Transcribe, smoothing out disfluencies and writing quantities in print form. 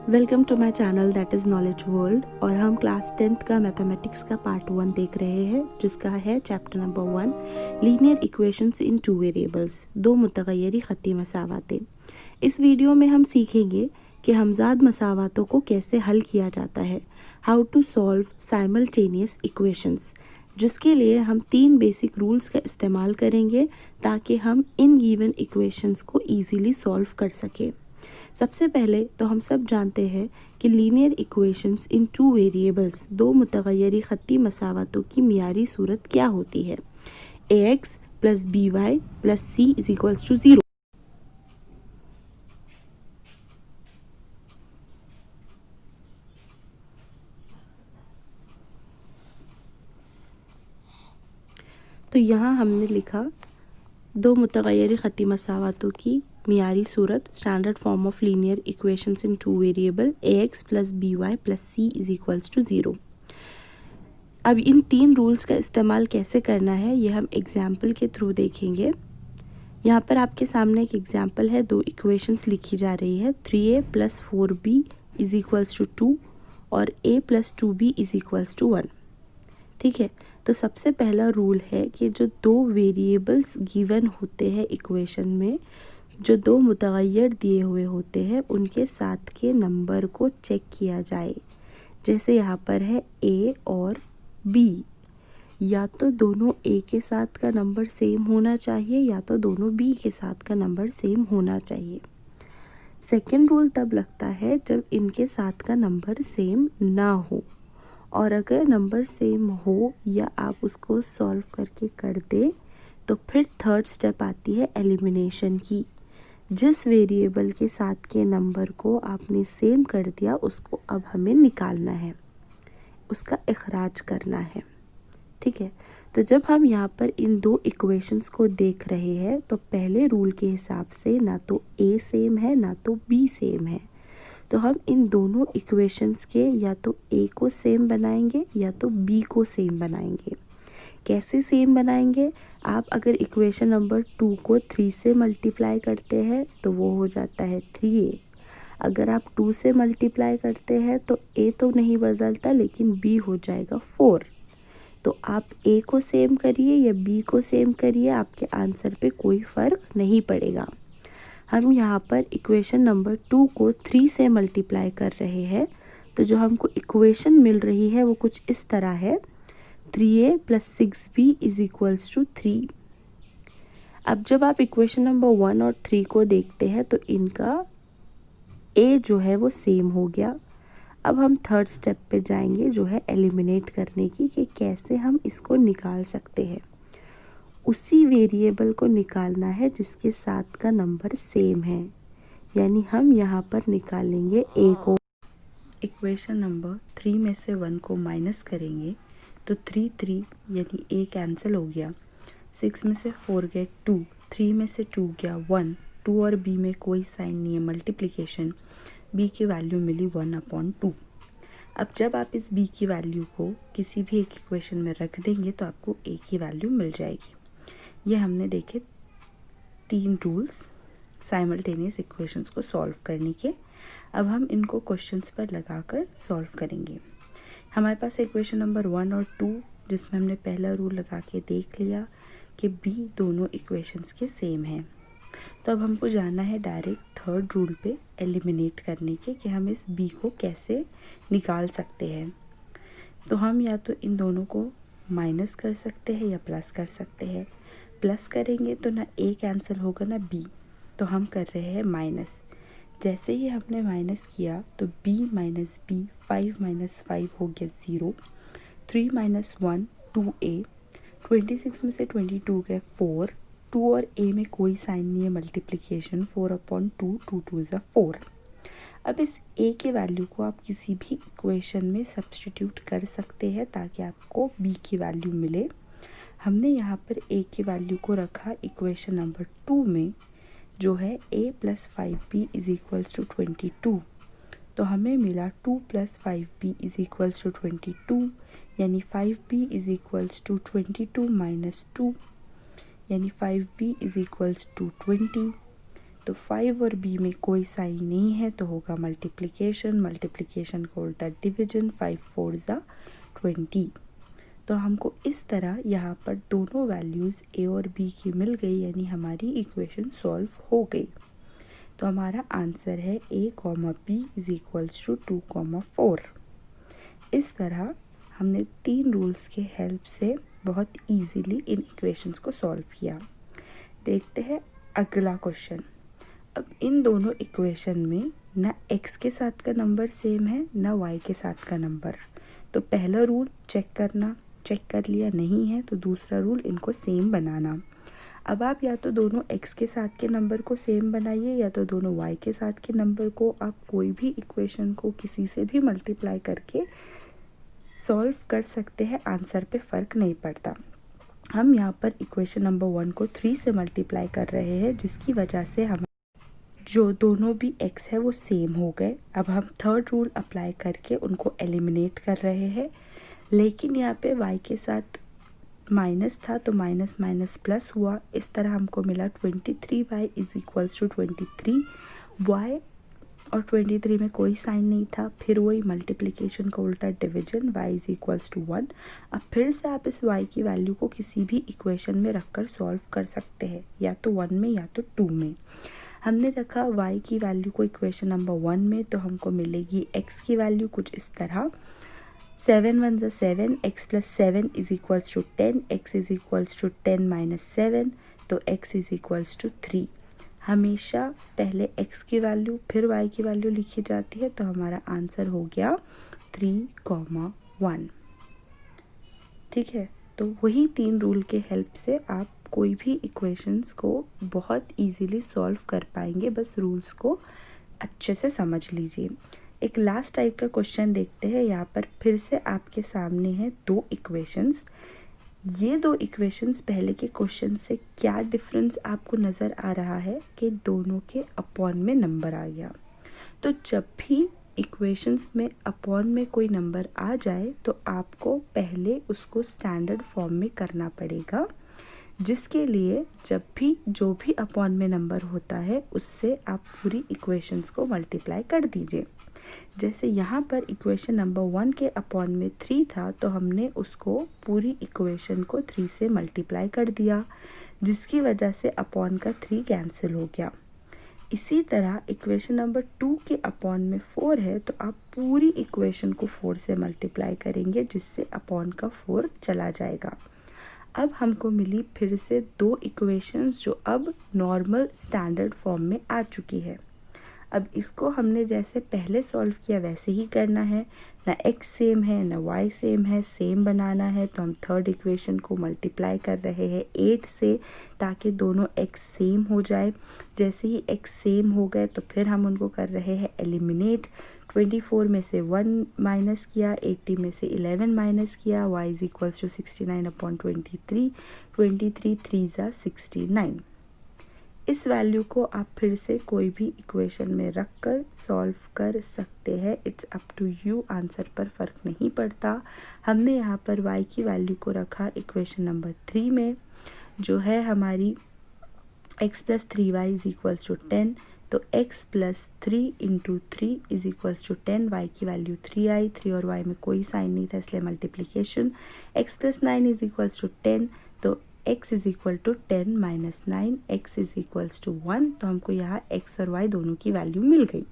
Welcome to my channel that is knowledge world. और हम class 10th का mathematics का पार्ट 1 देख रहे हैं, जिसका है chapter number 1 linear equations in two variables, दो मुतगय्यरी ख़त्ती मसावातें। इस वीडियो में हम सीखेंगे कि हमज़ाद मसावातों को कैसे हल किया जाता है, how to solve simultaneous equations, जिसके लिए हम 3 बेसिक रूल्स का इस्तेमाल करेंगे ताकि हम इन गिवन इक्वेशंस को ईज़िली सॉल्व कर सकें। सबसे पहले तो हम सब जानते हैं कि linear equations in two variables, दो मुतगय्यरी ख़त्ती मसावातों की मियारी सूरत क्या होती है। ax plus B Y plus C is equals to 0। तो यहाँ हमने लिखा दो मुतगय्यरी ख़त्ती मसावातों की मियारी सूरत, standard form of linear equations in two variable ax plus B Y plus C is equals to 0। अब इन 3 रूल्स का इस्तेमाल कैसे करना है ये हम एग्जाम्पल के थ्रू देखेंगे। यहाँ पर आपके सामने एक एग्जाम्पल है, दो इक्वेशंस लिखी जा रही है, 3a plus 4b is equals to 2 और a plus 2b is equals to 1। ठीक है, तो सबसे पहला रूल है कि जो दो वेरिएबल्स गिवन होते हैं इक्वेशन में, जो दो मुतगय्यर दिए हुए होते हैं, उनके साथ के नंबर को चेक किया जाए। जैसे यहाँ पर है a और b, या तो दोनों a के साथ का नंबर सेम होना चाहिए या तो दोनों b के साथ का नंबर सेम होना चाहिए। सेकेंड रूल तब लगता है जब इनके साथ का नंबर सेम ना हो, और अगर नंबर सेम हो या आप उसको सॉल्व करके कर दे तो फिर थर्ड स्टेप आती है एलिमिनेशन की। जिस वेरिएबल के साथ के नंबर को आपने सेम कर दिया उसको अब हमें निकालना है, उसका इखराज करना है। ठीक है, तो जब हम यहाँ पर इन दो इक्वेशंस को देख रहे हैं तो पहले रूल के हिसाब से ना तो a सेम है ना तो b सेम है, तो हम इन दोनों इक्वेशंस के या तो a को सेम बनाएंगे या तो b को सेम बनाएंगे। कैसे सेम बनाएंगे? आप अगर इक्वेशन नंबर 2 को 3 से मल्टीप्लाई करते हैं तो वो हो जाता है 3a। अगर आप 2 से मल्टीप्लाई करते हैं तो a तो नहीं बदलता लेकिन b हो जाएगा 4। तो आप a को सेम करिए या b को सेम करिए, आपके आंसर पे कोई फ़र्क नहीं पड़ेगा। हम यहाँ पर इक्वेशन नंबर 2 को 3 से मल्टीप्लाई कर रहे हैं, तो जो हमको इक्वेशन मिल रही है वो कुछ इस तरह है, 3a plus 6b is equals to 3। अब जब आप इक्वेशन नंबर 1 और 3 को देखते हैं तो इनका a जो है वो सेम हो गया। अब हम थर्ड स्टेप पे जाएंगे जो है एलिमिनेट करने की, कि कैसे हम इसको निकाल सकते हैं। उसी वेरिएबल को निकालना है जिसके साथ का नंबर सेम है, यानी हम यहाँ पर निकालेंगे a को। इक्वेशन नंबर 3 में से 1 को माइनस करेंगे तो 3 यानी a कैंसिल हो गया। 6 में से 4 गए 2, 3 में से 2 गया 1, 2 और b में कोई साइन नहीं है, मल्टीप्लिकेशन, b की वैल्यू मिली 1/2। अब जब आप इस b की वैल्यू को किसी भी एक इक्वेशन में रख देंगे तो आपको a की वैल्यू मिल जाएगी। ये हमने देखे 3 रूल्स साइमल्टेनियस इक्वेशंस को सॉल्व करने के। अब हम इनको क्वेश्चंस पर लगाकर सॉल्व करेंगे। हमारे पास इक्वेशन नंबर 1 और 2 जिसमें हमने पहला रूल लगा के देख लिया कि b दोनों इक्वेशंस के सेम हैं। तो अब हमको जाना है डायरेक्ट थर्ड रूल पे एलिमिनेट करने के, कि हम इस b को कैसे निकाल सकते हैं। तो हम या तो इन दोनों को माइनस कर सकते हैं या प्लस कर सकते हैं। प्लस करेंगे तो ना a कैंसिल होगा ना b, तो हम कर रहे हैं माइनस। जैसे ही हमने माइनस किया तो b माइनस b, 5 माइनस 5 हो गया 0, 3 माइनस 1 2a, 26 में से 22 गए 4, 2 और a में कोई साइन नहीं है, मल्टीप्लिकेशन, 4/2, 2 2 इज़ 4। अब इस a की वैल्यू को आप किसी भी इक्वेशन में सब्स्टिट्यूट कर सकते हैं ताकि आपको b की वैल्यू मिले। हमने यहाँ पर a की वैल्यू को रखा इक्वेशन नंबर 2 में, जो है a plus 5b is equals to 22। तो हमें मिला 2 plus 5b is equals to 22, यानी 5b is equals to 22 minus 2, यानी 5b इज इक्वल्स टू 20। तो 5 और b में कोई साइन नहीं है तो होगा मल्टीप्लिकेशन, मल्टीप्लिकेशन को उल्टा डिवीजन, 5 4 ज़ा 20। तो हमको इस तरह यहाँ पर दोनों वैल्यूज़ a और b की मिल गई, यानी हमारी इक्वेशन सॉल्व हो गई। तो हमारा आंसर है a, b is equals to 2, 4। इस तरह हमने 3 रूल्स के हेल्प से बहुत इजीली इन इक्वेशंस को सॉल्व किया। देखते हैं अगला क्वेश्चन। अब इन दोनों इक्वेशन में ना x के साथ का नंबर सेम है ना y के साथ का नंबर, तो पहला रूल चेक करना, चेक कर लिया नहीं है तो दूसरा रूल इनको सेम बनाना। अब आप या तो दोनों x के साथ के नंबर को सेम बनाइए या तो दोनों y के साथ के नंबर को, आप कोई भी इक्वेशन को किसी से भी मल्टीप्लाई करके सॉल्व कर सकते हैं, आंसर पे फ़र्क नहीं पड़ता। हम यहाँ पर इक्वेशन नंबर 1 को 3 से मल्टीप्लाई कर रहे हैं, जिसकी वजह से हम जो दोनों भी x है वो सेम हो गए। अब हम थर्ड रूल अप्लाई करके उनको एलिमिनेट कर रहे हैं, लेकिन यहाँ पे y के साथ माइनस था तो माइनस माइनस प्लस हुआ। इस तरह हमको मिला 23y is equals to 23y, और 23 में कोई साइन नहीं था। फिर वही मल्टीप्लिकेशन का उल्टा division, y is equals to 1। अब फिर से आप इस y की वैल्यू को किसी भी इक्वेशन में रखकर सॉल्व कर सकते हैं, या तो 1 में या तो 2 में। हमने रखा y की वैल्यू को इक्वेशन नंबर 1 में, तो हमको मिलेगी x की वैल्यू कुछ इस तरह, 7 1 ज़ा 7, x plus 7 is equals to 10, x is equals to 10 minus 7, तो x इज इक्वल्स टू 3। हमेशा पहले x की वैल्यू फिर y की वैल्यू लिखी जाती है, तो हमारा आंसर हो गया 3, 1। ठीक है, तो वही 3 रूल के हेल्प से आप कोई भी इक्वेशंस को बहुत इजीली सॉल्व कर पाएंगे, बस रूल्स को अच्छे से समझ लीजिए। एक लास्ट टाइप का क्वेश्चन देखते हैं। यहाँ पर फिर से आपके सामने है 2 इक्वेशंस। ये 2 इक्वेशंस पहले के क्वेश्चन से क्या डिफरेंस आपको नज़र आ रहा है कि दोनों के अपॉन में नंबर आ गया। तो जब भी इक्वेशंस में अपॉन में कोई नंबर आ जाए तो आपको पहले उसको स्टैंडर्ड फॉर्म में करना पड़ेगा, जिसके लिए जब भी जो भी अपॉन में नंबर होता है उससे आप पूरी इक्वेशंस को मल्टीप्लाई कर दीजिए। जैसे यहाँ पर इक्वेशन नंबर 1 के अपॉन में 3 था, तो हमने उसको पूरी इक्वेशन को 3 से मल्टीप्लाई कर दिया, जिसकी वजह से अपॉन का 3 कैंसिल हो गया। इसी तरह इक्वेशन नंबर 2 के अपॉन में 4 है, तो आप पूरी इक्वेशन को 4 से मल्टीप्लाई करेंगे, जिससे अपॉन का 4 चला जाएगा। अब हमको मिली फिर से 2 इक्वेशंस जो अब नॉर्मल स्टैंडर्ड फॉर्म में आ चुकी है। अब इसको हमने जैसे पहले सॉल्व किया वैसे ही करना है, ना x सेम है ना y सेम है, सेम बनाना है। तो हम थर्ड इक्वेशन को मल्टीप्लाई कर रहे हैं 8 से, ताकि दोनों x सेम हो जाए। जैसे ही x सेम हो गए तो फिर हम उनको कर रहे हैं एलिमिनेट। 24 में से 1 माइनस किया, 80 में से 11 माइनस किया, y इज इक्वल्स टू 69/23, 23 3 ज़ा 69। इस वैल्यू को आप फिर से कोई भी इक्वेशन में रख कर सॉल्व कर सकते हैं, it's up to you, answer पर फ़र्क नहीं पड़ता। हमने यहाँ पर y की वैल्यू को रखा इक्वेशन नंबर 3 में, जो है हमारी x plus 3y is equals to 10, तो x plus 3 into 3 is equals to 10, y की वैल्यू 3 आई, 3 और y में कोई साइन नहीं था इसलिए multiplication, x plus 9 is equals to 10, तो x is equal to 10 minus 9, x is equals to 1। तो हमको यहाँ x और y दोनों की वैल्यू मिल गई।